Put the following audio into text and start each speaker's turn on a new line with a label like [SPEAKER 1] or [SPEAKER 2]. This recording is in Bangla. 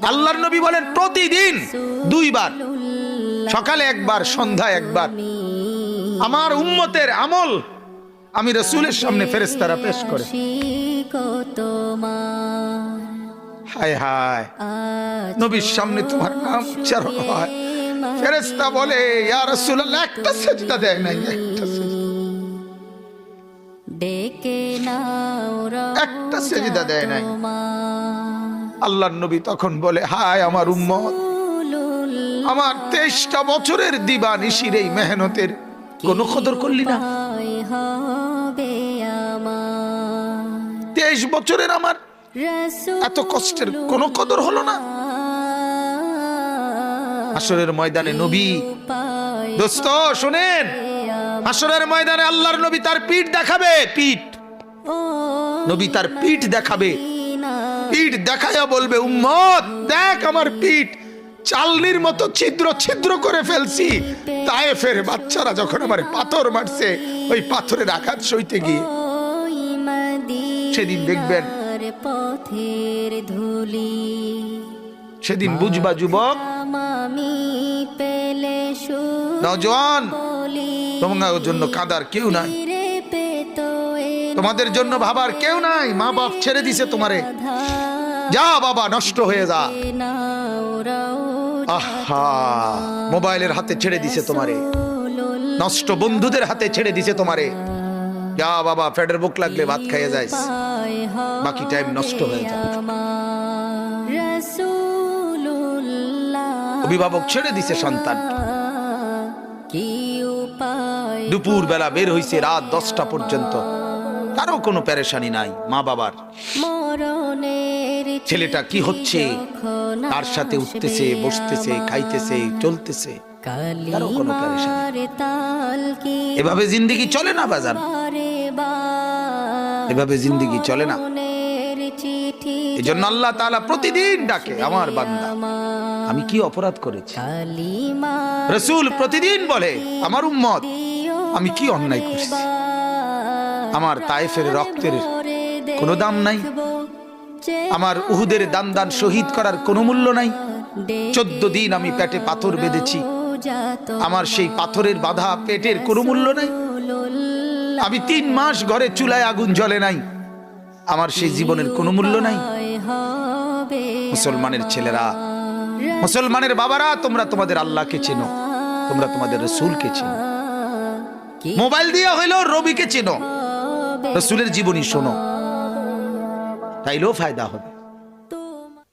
[SPEAKER 1] আল্লাহর নবী বলেন প্রতিদিন 2 বার, সকালে একবার, সন্ধ্যায় একবার আমার উম্মতের আমল আমি রাসূলের সামনে ফেরেশতারা পেশ করে। হায় হায়, নবীর সামনে তোমার নাম উচ্চারণ হয়, ফেরেশতা বলে ইয়া রাসূলুল্লাহ একটা সিজদা দেয় নাই, একটা সিজদা দেয় নাই। আল্লাহর নবী তখন বলে হায় আমার উম্মত, আমার 23টা বছরের দিবানিশির এই মেহনতের কোনো কদর করলি না। 23 বছরের আমার এত কষ্টের কোনো কদর হলো না। হাসরের ময়দানে নবী, দোস্ত শুনেন, হাসরের ময়দানে আল্লাহর নবী তার পিঠ দেখাবে, পিঠ, নবী তার পিঠ দেখাবে, পিঠ দেখায়া বলবে উম্মত দেখ আমার পিঠ চালনির মতো ছিদ্র ছিদ্র করে ফেলছি। তায়েফের বাচ্চারা যখন আমার পাথর মারছে, ওই পাথরের আঘাত সইতে গিয়ে সেদিন দেখবেন, সেদিন বুঝবা যুবক, নওজোয়ান, তোমার জন্য কাঁদার কেউ নাই, তোমাদের জন্য ভাবার কেউ নাই। মা বাপ ছেড়ে দিছে তোমারে, যা বাবা নষ্ট হয়ে যা। আহা, মোবাইলের হাতে ছেড়ে দিছে তোমারে, নষ্ট বন্ধুদের হাতে ছেড়ে দিছে তোমারে, যা বাবা পেটের ভুক লাগলে ভাত খাইয়ে যাইস, বাকি টাইম নষ্ট হয়ে যায়। অভিভাবক ছেড়ে দিছে সন্তান, দুপুর বেলা বের হইছে রাত 10টা পর্যন্ত, কারো কোনো পেরেশানি নাই। মা বাবার ছেলেটা কি হচ্ছে, তার সাথে উঠতেছে, বসতেছে, খাইতেছে, চলতেছে, কারো কোনো পেরেশানি। এভাবে জিন্দেগি চলে না বাজার, এভাবে জিন্দেগি চলে না। এজন্য আল্লাহ তাআলা প্রতিদিন ডাকে আমার বান্দা আমি কি অপরাধ করেছি। রাসূল প্রতিদিন বলে আমার উম্মত আমি কি অন্যায় করেছি। আমার তায়েফের রক্তের কোনো দাম নাই, আমার উহুদের দান দান শহীদ করার কোনো মূল্য নাই। 14 দিন আমি পেটে পাথর বেঁধেছি, আমার সেই পাথরের বাধা পেটের কোনো মূল্য নাই। আমি 3 মাস ঘরে চুলায় আগুন জ্বলে নাই, আমার সেই জীবনের কোনো মূল্য নাই। মুসলমানের ছেলেরা, মুসলমানের বাবারা, তোমরা তোমাদের আল্লাহকে চেনো, তোমরা তোমাদের রাসূলকে চেনো। মোবাইল দিয়া হইলেও রবিকে চেনো, রাসূলের জীবনী শোনো, তাইলেও ফায়দা হবে।